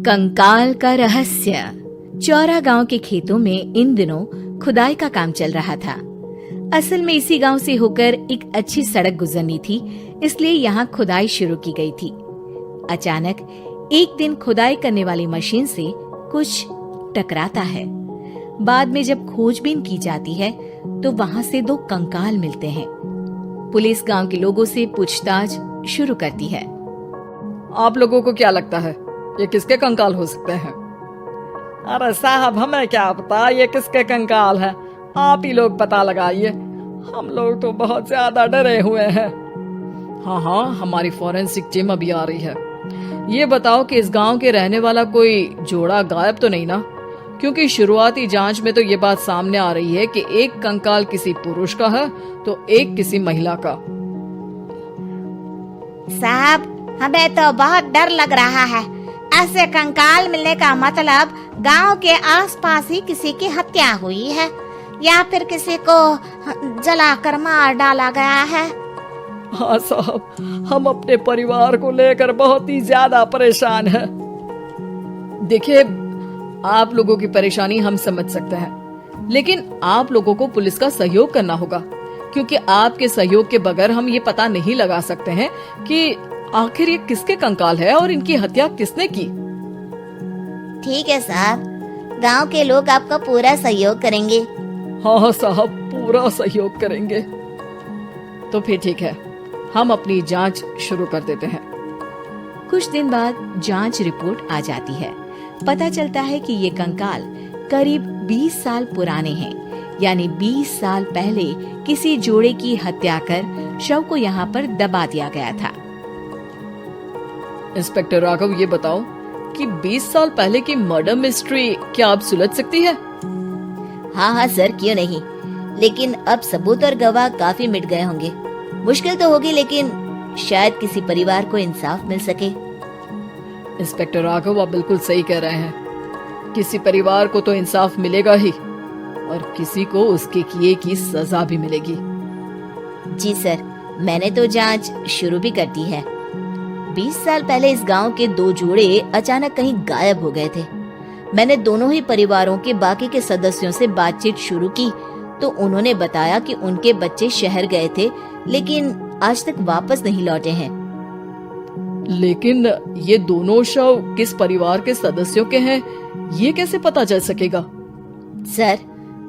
कंकाल का रहस्य। चौरा गांव के खेतों में इन दिनों खुदाई का काम चल रहा था। असल में इसी गांव से होकर एक अच्छी सड़क गुजरनी थी, इसलिए यहाँ खुदाई शुरू की गई थी। अचानक एक दिन खुदाई करने वाली मशीन से कुछ टकराता है। बाद में जब खोजबीन की जाती है तो वहाँ से 2 कंकाल मिलते हैं। पुलिस गांव के लोगों से पूछताछ शुरू करती है। आप लोगों को क्या लगता है ये किसके कंकाल हो सकते हैं? अरे साहब, हमें क्या पता ये किसके कंकाल है, आप ही लोग पता लगाइए। हम लोग तो बहुत ज्यादा डरे हुए हैं। हाँ, हमारी फॉरेंसिक टीम अभी आ रही है। ये बताओ कि इस गांव के रहने वाला कोई जोड़ा गायब तो नहीं ना? क्योंकि शुरुआती जांच में तो ये बात सामने आ रही है कि एक कंकाल किसी पुरुष का है तो एक किसी महिला का। साहब, हमें तो बहुत डर लग रहा है। ऐसे कंकाल मिलने का मतलब गांव के आसपास ही किसी की हत्या हुई है या फिर किसी को जलाकर मार डाला गया है। हाँ साहब, हम अपने परिवार को लेकर बहुत ही ज्यादा परेशान हैं। देखिए, आप लोगों की परेशानी हम समझ सकते हैं, लेकिन आप लोगों को पुलिस का सहयोग करना होगा, क्योंकि आपके सहयोग के बगैर हम ये पता नहीं लगा सकते हैं कि आखिर ये किसके कंकाल है और इनकी हत्या किसने की। ठीक है साहब, गांव के लोग आपका पूरा सहयोग करेंगे। हाँ साहब, पूरा सहयोग करेंगे। तो फिर ठीक है, हम अपनी जांच शुरू कर देते हैं। कुछ दिन बाद जांच रिपोर्ट आ जाती है। पता चलता है कि ये कंकाल करीब 20 साल पुराने हैं, यानी 20 साल पहले किसी जोड़े की हत्या कर शव को यहाँ पर दबा दिया गया था। इंस्पेक्टर राघव, ये बताओ कि 20 साल पहले की मर्डर मिस्ट्री क्या अब सुलझ सकती है? हाँ सर, क्यों नहीं, लेकिन अब सबूत और गवाह काफी मिट गए होंगे। मुश्किल तो होगी, लेकिन शायद किसी परिवार को इंसाफ मिल सके। इंस्पेक्टर राघव, आप बिल्कुल सही कह रहे हैं। किसी परिवार को तो इंसाफ मिलेगा ही और किसी को उसके किए की सजा भी मिलेगी। जी सर, मैंने तो जांच शुरू भी कर दी है। 20 साल पहले इस गांव के 2 जोड़े अचानक कहीं गायब हो गए थे। मैंने दोनों ही परिवारों के बाकी के सदस्यों से बातचीत शुरू की तो उन्होंने बताया कि उनके बच्चे शहर गए थे, लेकिन आज तक वापस नहीं लौटे हैं। लेकिन ये दोनों शव किस परिवार के सदस्यों के हैं, ये कैसे पता चल सकेगा? सर,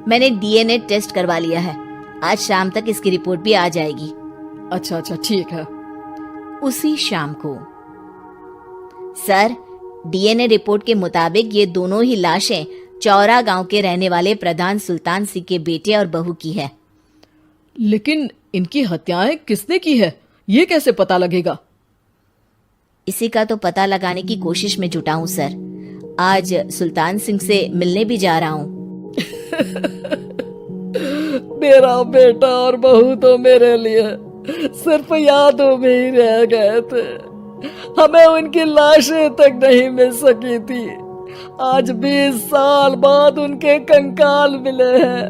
मैंने डीएनए टेस्ट करवा लिया है। आज शाम तक इसकी रिपोर्ट भी आ जाएगी। अच्छा, ठीक है। उसी शाम को सर, डीएनए रिपोर्ट के मुताबिक ये दोनों ही लाशें चौरा गांव के रहने वाले प्रधान सुल्तान सिंह के बेटे और बहू की है। लेकिन इनकी हत्याएं किसने की है, ये कैसे पता लगेगा? इसी का तो पता लगाने की कोशिश में जुटा हूँ सर। आज सुल्तान सिंह से मिलने भी जा रहा हूँ। मेरा बेटा और बहू तो मेरे लिए सिर्फ यादों में ही रह गए थे। हमें उनकी लाशें तक नहीं मिल सकी थी। आज 20 साल बाद उनके कंकाल मिले हैं।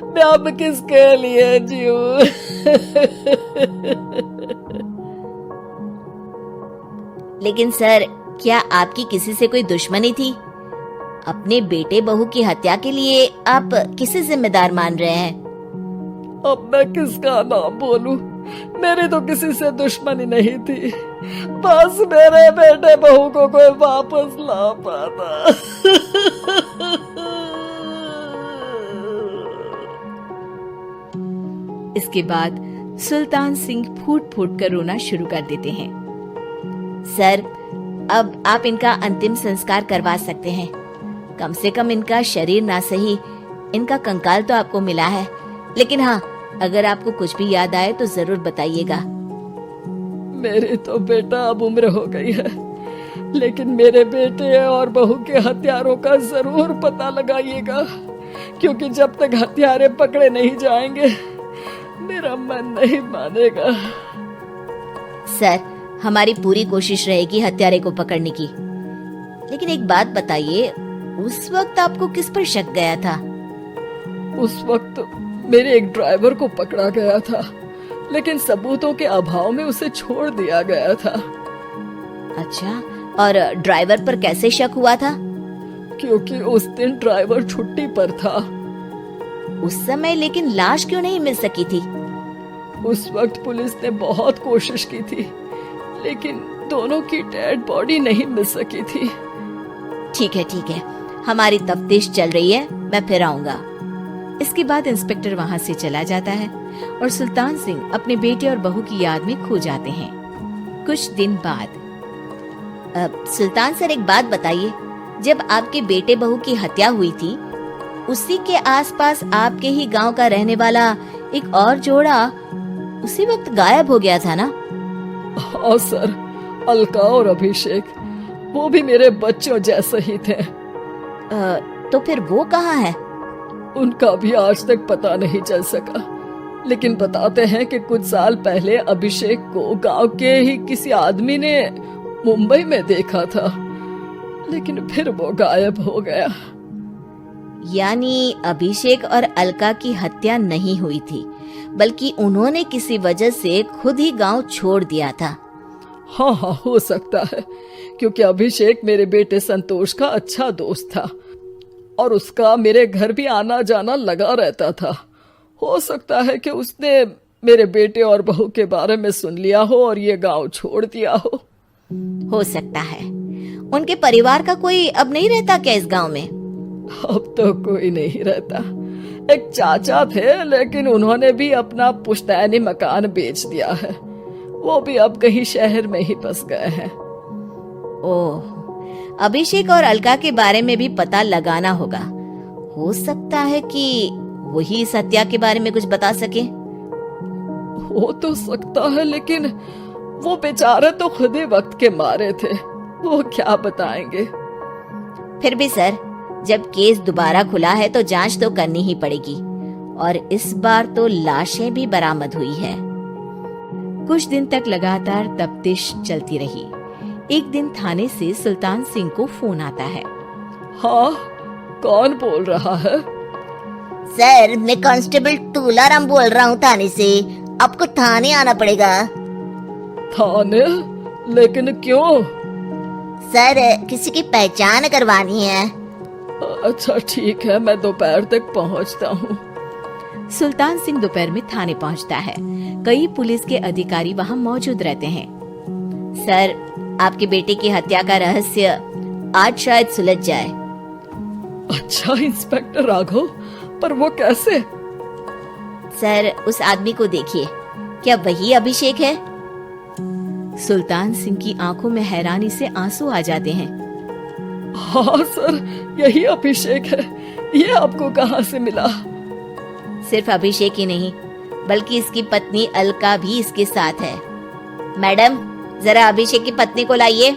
मैं अब किसके लिए जीऊं? लेकिन सर, क्या आपकी किसी से कोई दुश्मनी थी? अपने बेटे बहू की हत्या के लिए आप किसे जिम्मेदार मान रहे हैं? अब मैं किसका नाम बोलूं? मेरी तो किसी से दुश्मनी नहीं थी, बस मेरे बेटे बहू को कोई वापस ला पाता। इसके बाद सुल्तान सिंह फूट फूट कर रोना शुरू कर देते हैं। सर, अब आप इनका अंतिम संस्कार करवा सकते हैं। कम से कम इनका शरीर ना सही, इनका कंकाल तो आपको मिला है। लेकिन हाँ, अगर आपको कुछ भी याद आए तो जरूर बताइएगा। मेरी तो बेटा अब उम्र हो गई है, लेकिन मेरे बेटे और बहू के हत्यारों का जरूर पता लगाइएगा, क्योंकि जब तक हत्यारे पकड़े नहीं जाएंगे मेरा मन नहीं मानेगा। सर, हमारी पूरी कोशिश रहेगी हत्यारे को पकड़ने की। लेकिन एक बात बताइए, उस वक्त आपको किस पर शक गया था? उस वक्त मेरे एक ड्राइवर को पकड़ा गया था, लेकिन सबूतों के अभाव में उसे छोड़ दिया गया था। अच्छा, और ड्राइवर पर कैसे शक हुआ था? क्योंकि उस दिन ड्राइवर छुट्टी पर था। उस समय लेकिन लाश क्यों नहीं मिल सकी थी? उस वक्त पुलिस ने बहुत कोशिश की थी, लेकिन दोनों की डेड बॉडी नहीं मिल सकी थी। ठीक है, हमारी तफ्तीश चल रही है, मैं फिर आऊंगा। इसके बाद इंस्पेक्टर वहां से चला जाता है और सुल्तान सिंह अपने बेटे और बहू की याद में खो जाते हैं। कुछ दिन बाद सुल्तान सर, एक बात बताइए, जब आपके बेटे बहू की हत्या हुई थी, उसी के आसपास आपके ही गांव का रहने वाला एक और जोड़ा उसी वक्त गायब हो गया था ना? हाँ सर, अलका और अभिषेक, वो भी मेरे बच्चों जैसे ही थे। तो फिर वो कहाँ है? उनका भी आज तक पता नहीं चल सका, लेकिन बताते हैं कि कुछ साल पहले अभिषेक को गांव के ही किसी आदमी ने मुंबई में देखा था, लेकिन फिर वो गायब हो गया। यानी अभिषेक और अलका की हत्या नहीं हुई थी, बल्कि उन्होंने किसी वजह से खुद ही गांव छोड़ दिया था। हाँ, हो सकता है, क्योंकि अभिषेक मेरे बेटे संतोष का अच्छा दोस्त था और उसका मेरे घर भी आना जाना लगा रहता था। हो सकता है कि उसने मेरे बेटे और बहू के बारे में सुन लिया हो और ये गांव छोड़ दिया हो सकता है। उनके परिवार का कोई अब नहीं रहता क्या इस गांव में? अब तो कोई नहीं रहता। एक चाचा थे, लेकिन उन्होंने भी अपना पुश्तैनी मकान बेच दिया है। वो भी अब कहीं शहर में ही बस गए हैं। ओह, अभिषेक और अलका के बारे में भी पता लगाना होगा। हो सकता है कि वही इस हत्या के बारे में कुछ बता सके। हो तो सकता है, लेकिन वो बेचारे तो खुद ही वक्त के मारे थे, वो क्या बताएंगे। फिर भी सर, जब केस दोबारा खुला है तो जांच तो करनी ही पड़ेगी, और इस बार तो लाशें भी बरामद हुई है। कुछ दिन तक लगातार तफ्तीश चलती रही। एक दिन थाने से सुल्तान सिंह को फोन आता है। हाँ, कौन बोल रहा है? सर, मैं कांस्टेबल तुलाराम बोल रहा हूँ थाने से। आपको थाने आना पड़ेगा। थाने? लेकिन क्यों? सर, किसी की पहचान करवानी है। अच्छा ठीक है, मैं दोपहर तक पहुंचता हूँ। सुल्तान सिंह दोपहर में थाने पहुंचता है। कई पुलिस के अधिकारी वहां मौजूद रहते हैं। सर, आपके बेटे की हत्या का रहस्य आज शायद सुलझ जाए। अच्छा इंस्पेक्टर राघव, पर वो कैसे? सर, उस आदमी को देखिए, क्या वही अभिषेक है? सुल्तान सिंह की आंखों में हैरानी से आंसू आ जाते हैं। हाँ सर, यही अभिषेक है। ये आपको कहाँ से मिला? सिर्फ अभिषेक ही नहीं, बल्कि इसकी पत्नी अलका भी इसके साथ है। मैडम, जरा अभिषेक की पत्नी को लाइए।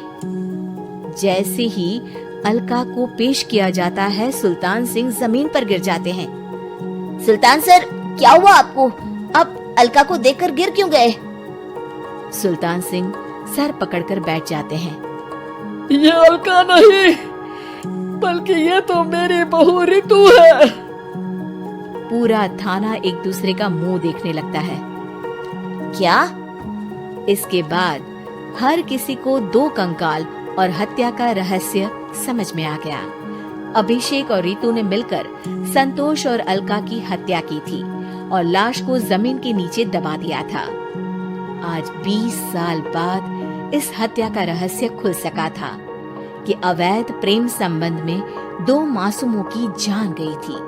जैसे ही अलका को पेश किया जाता है, सुल्तान सिंह जमीन पर गिर जाते हैं। सुल्तान सर, क्या हुआ आपको? आप अलका को देखकर गिर क्यों गए? सुल्तान सिंह सर पकड़कर बैठ जाते हैं। ये अलका नहीं, बल्कि ये तो मेरी बहू रितु है। पूरा थाना एक दूसरे का मुंह देखने लगता है। क्या? इसके बाद हर किसी को दो कंकाल और हत्या का रहस्य समझ में आ गया। अभिषेक और रितु ने मिलकर संतोष और अलका की हत्या की थी और लाश को जमीन के नीचे दबा दिया था। आज 20 साल बाद इस हत्या का रहस्य खुल सका था कि अवैध प्रेम संबंध में दो मासूमों की जान गई थी।